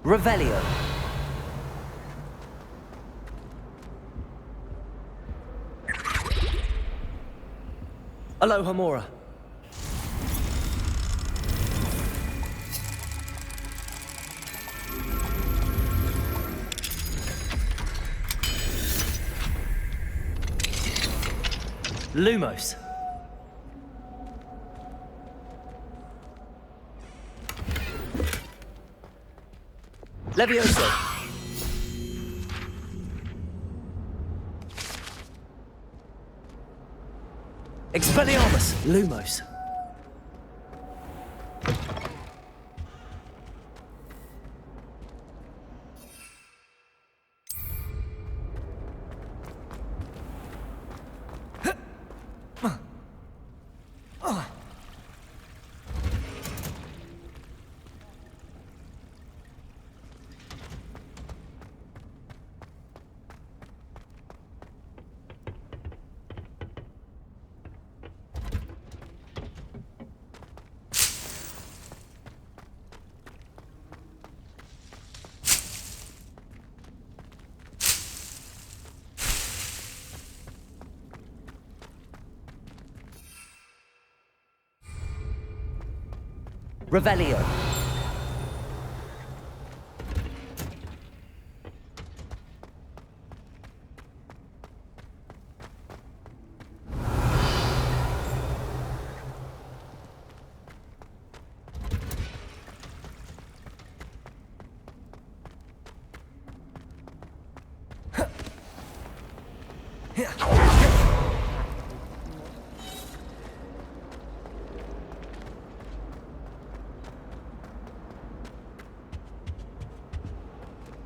Revelio. Aloha Mora. Lumos. Levioso. Expelliarmus. Lumos. Revelio.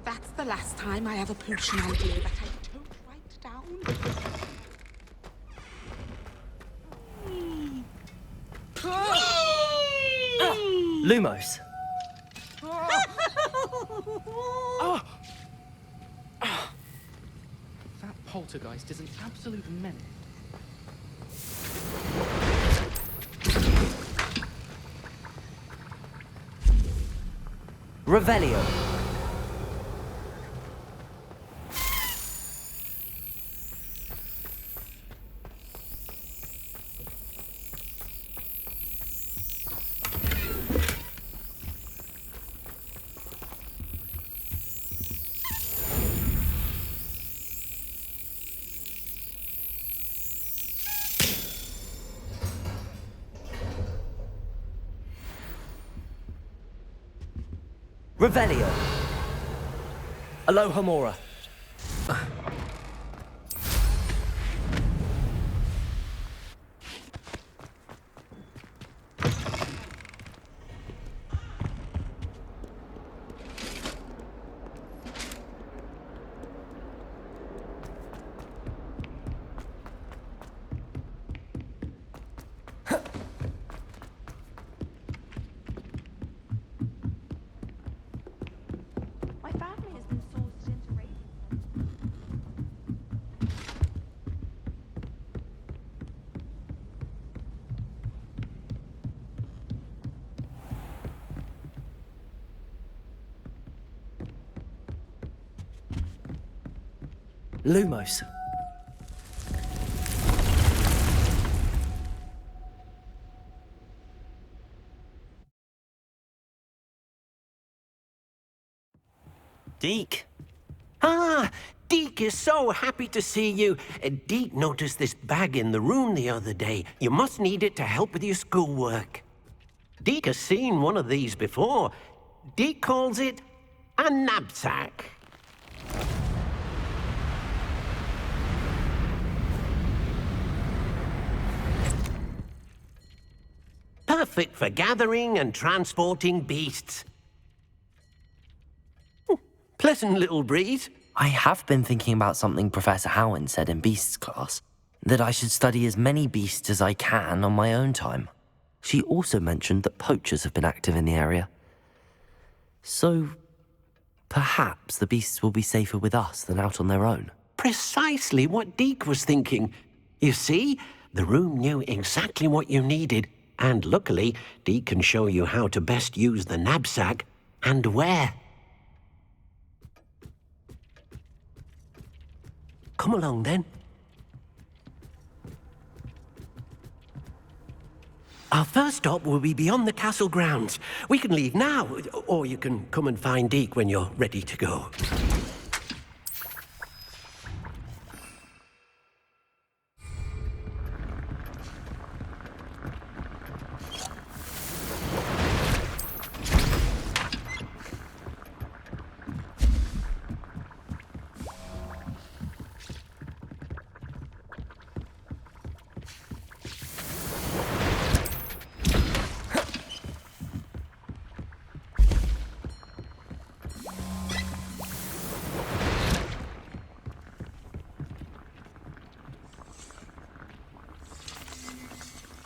That's the last time I have a potion idea that I don't write down. Lumos. That poltergeist is an absolute menace. Revelio. Revelio. Aloha Mora. My family has been sourced into raising. Lumos. Deek. Ah, Deek is so happy to see you. Deek noticed this bag in the room the other day. You must need it to help with your schoolwork. Deek has seen one of these before. Deek calls it a Nab-Sack. Perfect for gathering and transporting beasts. Pleasant little breeze. I have been thinking about something Professor Howard said in Beasts class, that I should study as many beasts as I can on my own time. She also mentioned that poachers have been active in the area. So, perhaps the beasts will be safer with us than out on their own. Precisely what Deek was thinking. You see, the room knew exactly what you needed, and luckily, Deek can show you how to best use the Nab-Sack and where. Come along, then. Our first stop will be beyond the castle grounds. We can leave now, or you can come and find Deek when you're ready to go.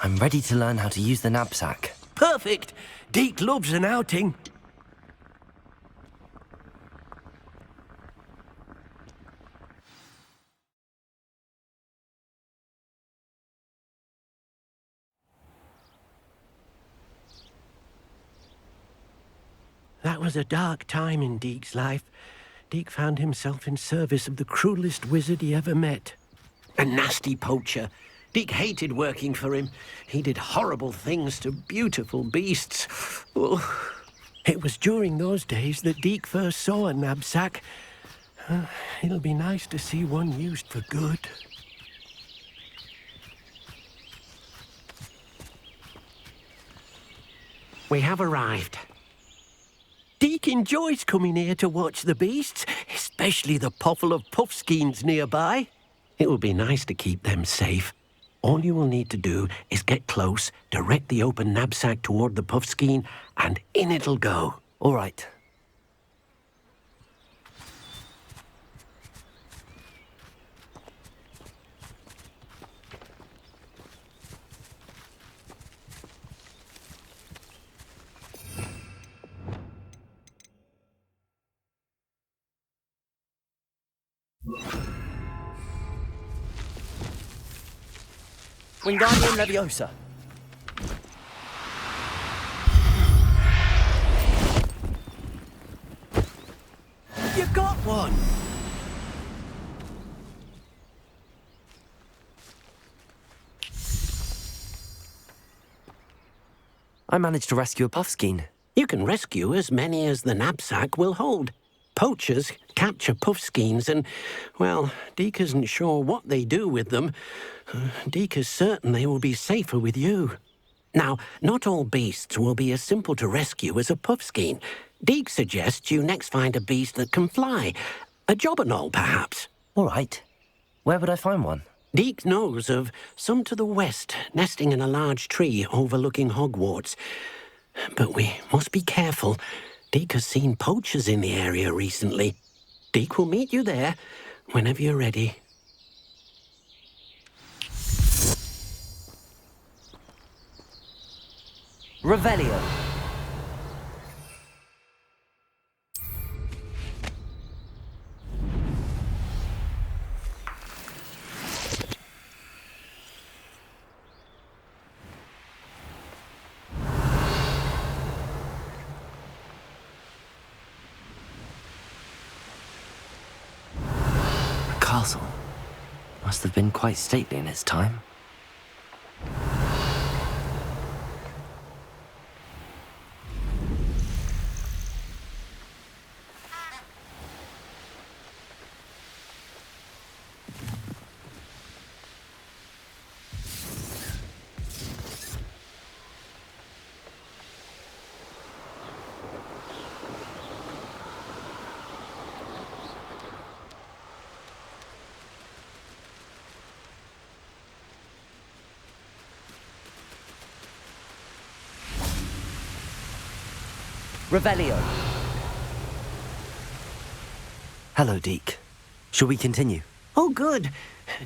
I'm ready to learn how to use the Nab-Sack. Perfect! Deek loves an outing. That was a dark time in Deek's life. Deek found himself in service of the cruelest wizard he ever met. A nasty poacher. Deek hated working for him. He did horrible things to beautiful beasts. Oh. It was during those days that Deek first saw a Nab-Sack. It'll be nice to see one used for good. We have arrived. Deek enjoys coming here to watch the beasts, especially the potful of Puffskeins nearby. It will be nice to keep them safe. All you will need to do is get close, direct the open Nab-Sack toward the Puffskein, and in it'll go. All right. Wingardium Leviosa. You got one! I managed to rescue a Puffskein. You can rescue as many as the Nab-Sack will hold. Poachers capture Puffskeins and, well, Deek isn't sure what they do with them. Deek is certain they will be safer with you. Now, not all beasts will be as simple to rescue as a Puffskein. Deek suggests you next find a beast that can fly. A Jobberknoll, perhaps. All right. Where would I find one? Deek knows of some to the west, nesting in a large tree overlooking Hogwarts. But we must be careful. Deek has seen poachers in the area recently. Deek will meet you there whenever you're ready. Revelio. The castle must have been quite stately in its time. Revelio. Hello, Deek. Shall we continue? Oh, good.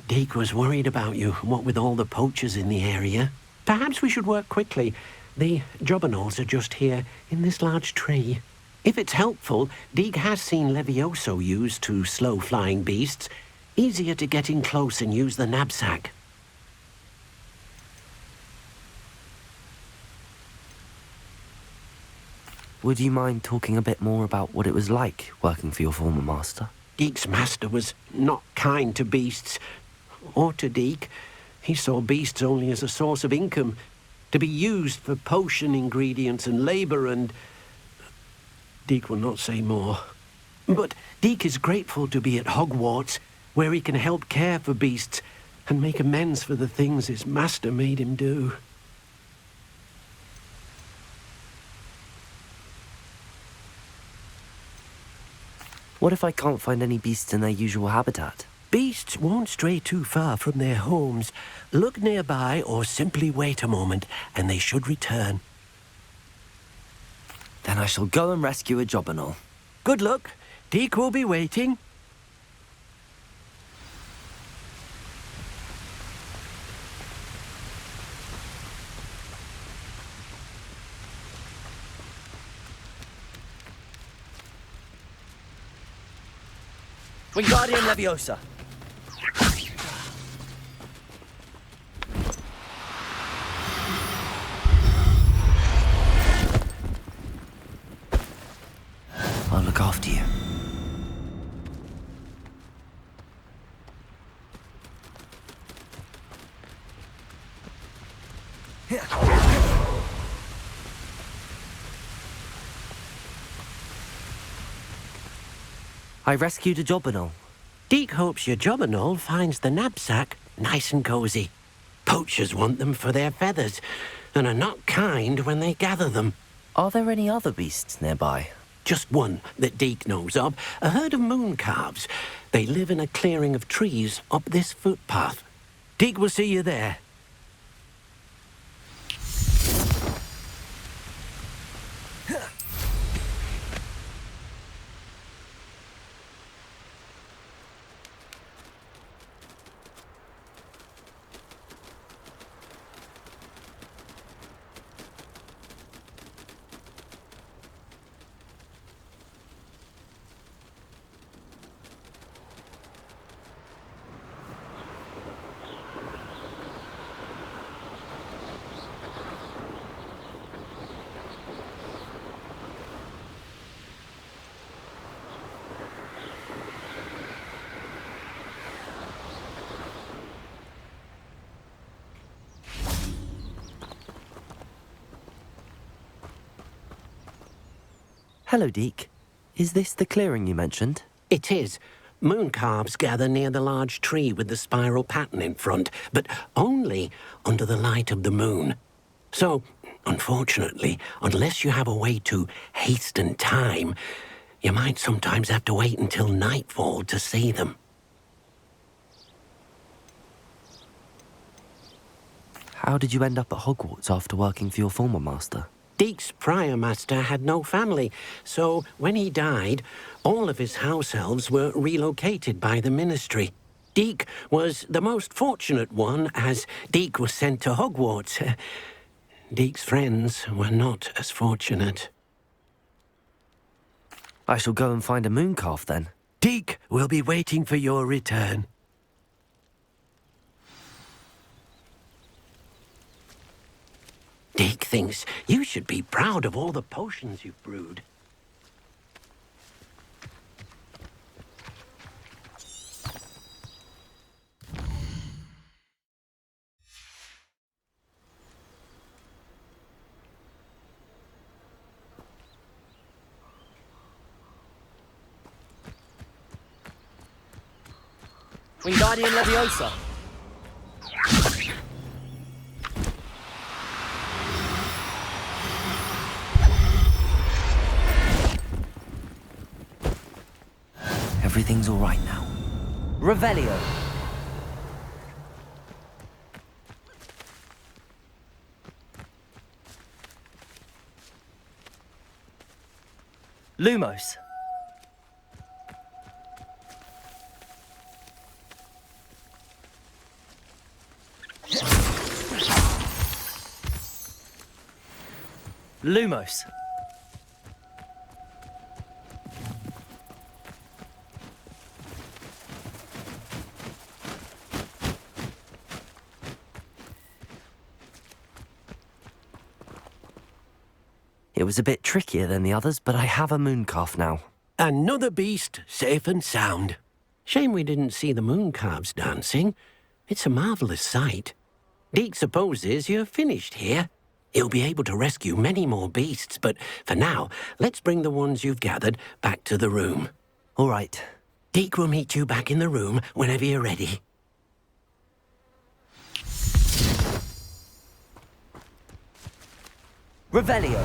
Deek was worried about you, what with all the poachers in the area. Perhaps we should work quickly. The Jobberknolls are just here, in this large tree. If it's helpful, Deek has seen Levioso used to slow flying beasts. Easier to get in close and use the Nab-Sack. Would you mind talking a bit more about what it was like working for your former master? Deek's master was not kind to beasts, or to Deek. He saw beasts only as a source of income, to be used for potion ingredients and labor, and Deek will not say more. But Deek is grateful to be at Hogwarts, where he can help care for beasts and make amends for the things his master made him do. What if I can't find any beasts in their usual habitat? Beasts won't stray too far from their homes. Look nearby or simply wait a moment, and they should return. Then I shall go and rescue a Jobberknoll. Good luck. Deek will be waiting. Wingardium Leviosa. I'll look after you. I rescued a Jobberknoll. Deek hopes your Jobberknoll finds the Nab-Sack nice and cozy. Poachers want them for their feathers, and are not kind when they gather them. Are there any other beasts nearby? Just one that Deek knows of, a herd of mooncalves. They live in a clearing of trees up this footpath. Deek will see you there. Hello, Deek. Is this the clearing you mentioned? It is. Mooncalves gather near the large tree with the spiral pattern in front, but only under the light of the moon. So, unfortunately, unless you have a way to hasten time, you might sometimes have to wait until nightfall to see them. How did you end up at Hogwarts after working for your former master? Deek's prior master had no family, so when he died, all of his house elves were relocated by the ministry. Deek was the most fortunate one, as Deek was sent to Hogwarts. Deek's friends were not as fortunate. I shall go and find a Mooncalf then. Deek will be waiting for your return. Deek thinks you should be proud of all the potions you've brewed. Wingardium Leviosa. Everything's all right now. Revelio. Lumos. Lumos. It was a bit trickier than the others, but I have a Mooncalf now. Another beast, safe and sound. Shame we didn't see the mooncalves dancing. It's a marvelous sight. Deek supposes you're finished here. He'll be able to rescue many more beasts, but for now, let's bring the ones you've gathered back to the room. All right. Deek will meet you back in the room whenever you're ready. Revelio.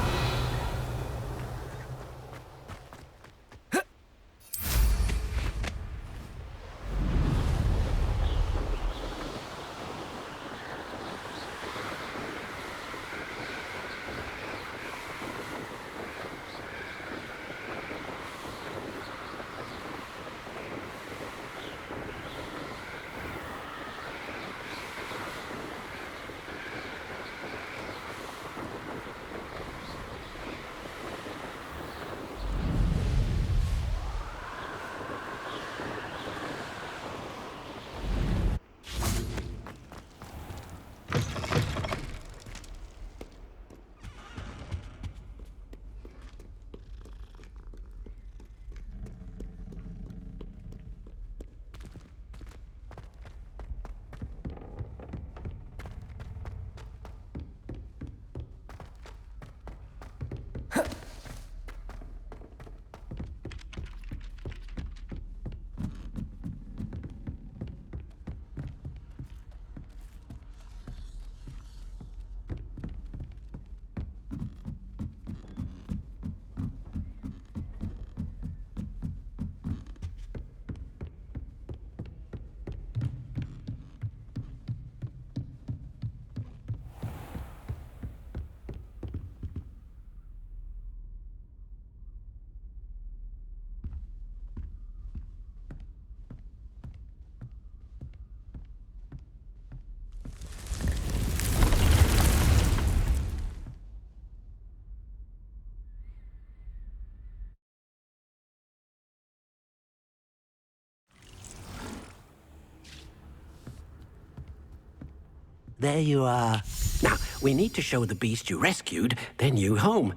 There you are. Now, we need to show the beast you rescued their new home.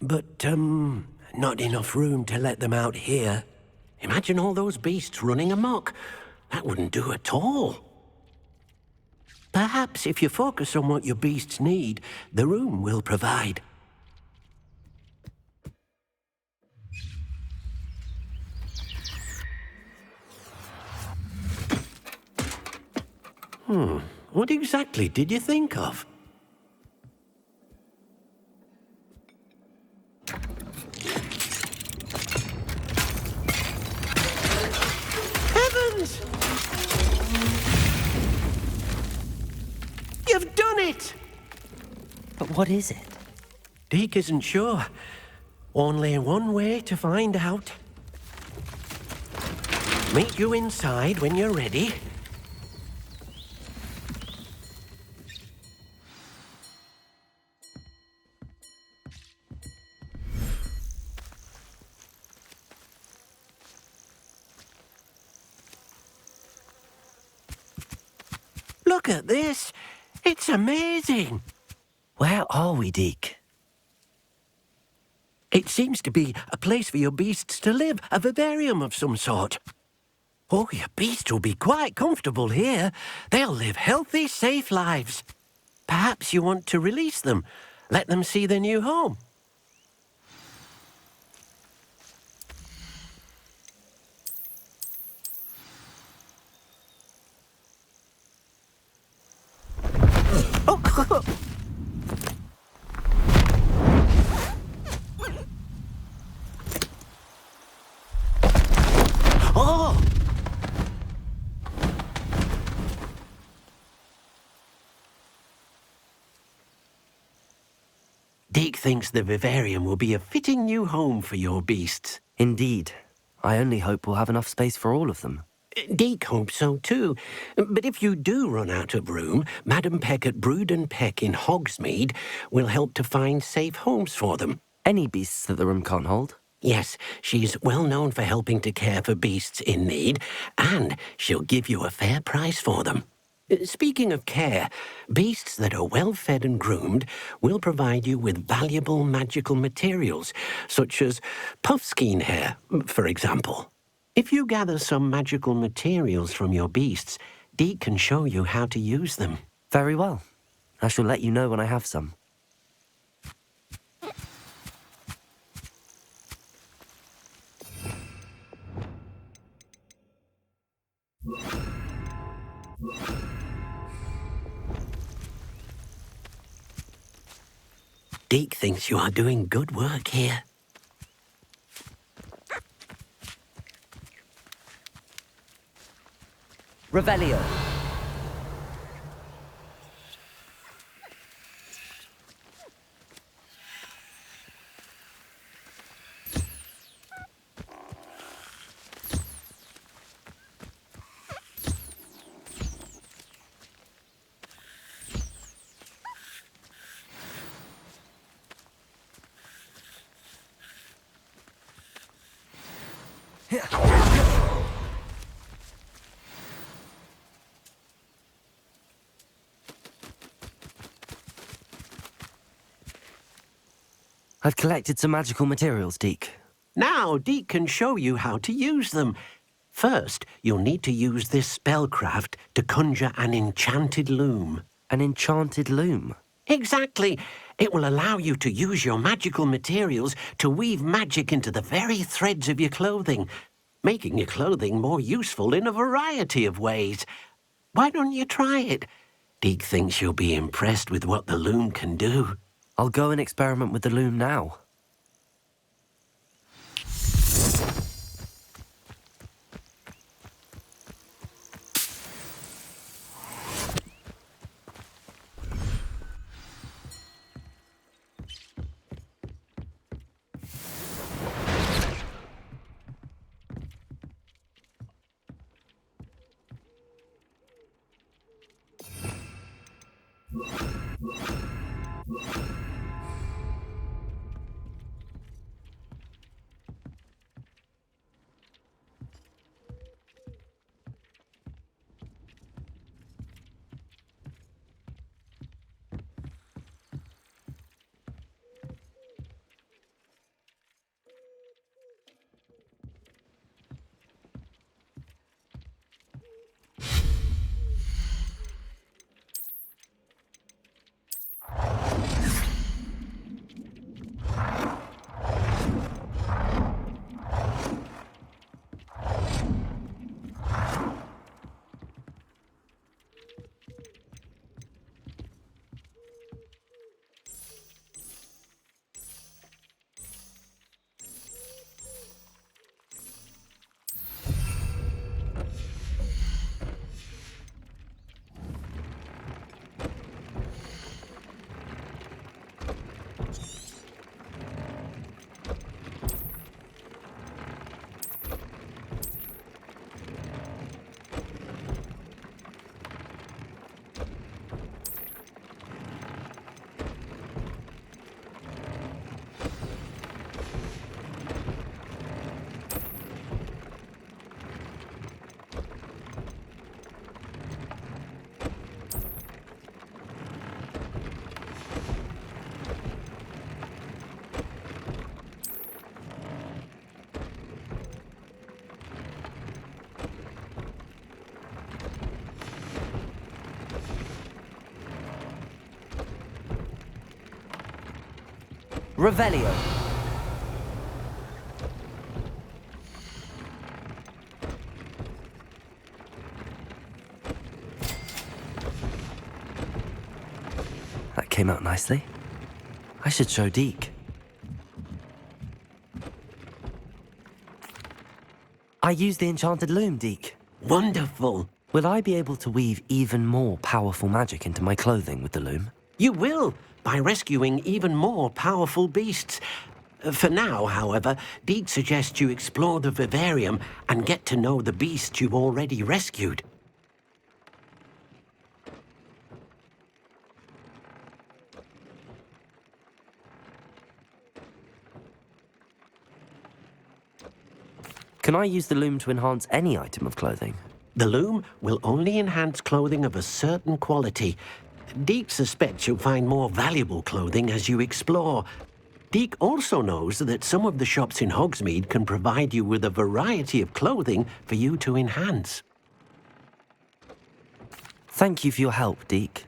But, not enough room to let them out here. Imagine all those beasts running amok. That wouldn't do at all. Perhaps if you focus on what your beasts need, the room will provide. What exactly did you think of? Heavens! You've done it! But what is it? Deek isn't sure. Only one way to find out. Meet you inside when you're ready. Look at this. It's amazing. Where are we, Deek? It seems to be a place for your beasts to live, a vivarium of some sort. Oh, your beasts will be quite comfortable here. They'll live healthy, safe lives. Perhaps you want to release them, let them see their new home. Oh! Deek thinks the vivarium will be a fitting new home for your beasts. Indeed. I only hope we'll have enough space for all of them. Deek hopes so too. But if you do run out of room, Madam Peck at Brood and Peck in Hogsmeade will help to find safe homes for them. Any beasts that the room can't hold? Yes, she's well known for helping to care for beasts in need, and she'll give you a fair price for them. Speaking of care, beasts that are well fed and groomed will provide you with valuable magical materials, such as Puffskein hair, for example. If you gather some magical materials from your beasts, Deek can show you how to use them. Very well. I shall let you know when I have some. Deek thinks you are doing good work here. Revelio. I've collected some magical materials, Deek. Now Deek can show you how to use them. First, you'll need to use this spellcraft to conjure an enchanted loom. An enchanted loom? Exactly. It will allow you to use your magical materials to weave magic into the very threads of your clothing, making your clothing more useful in a variety of ways. Why don't you try it? Deek thinks you'll be impressed with what the loom can do. I'll go and experiment with the loom now. Revelio. That came out nicely. I should show Deek. I used the enchanted loom, Deek. Wonderful. Will I be able to weave even more powerful magic into my clothing with the loom? You will, by rescuing even more powerful beasts. For now, however, Deek suggests you explore the vivarium and get to know the beasts you've already rescued. Can I use the loom to enhance any item of clothing? The loom will only enhance clothing of a certain quality. Deek suspects you'll find more valuable clothing as you explore. Deek also knows that some of the shops in Hogsmeade can provide you with a variety of clothing for you to enhance. Thank you for your help, Deek.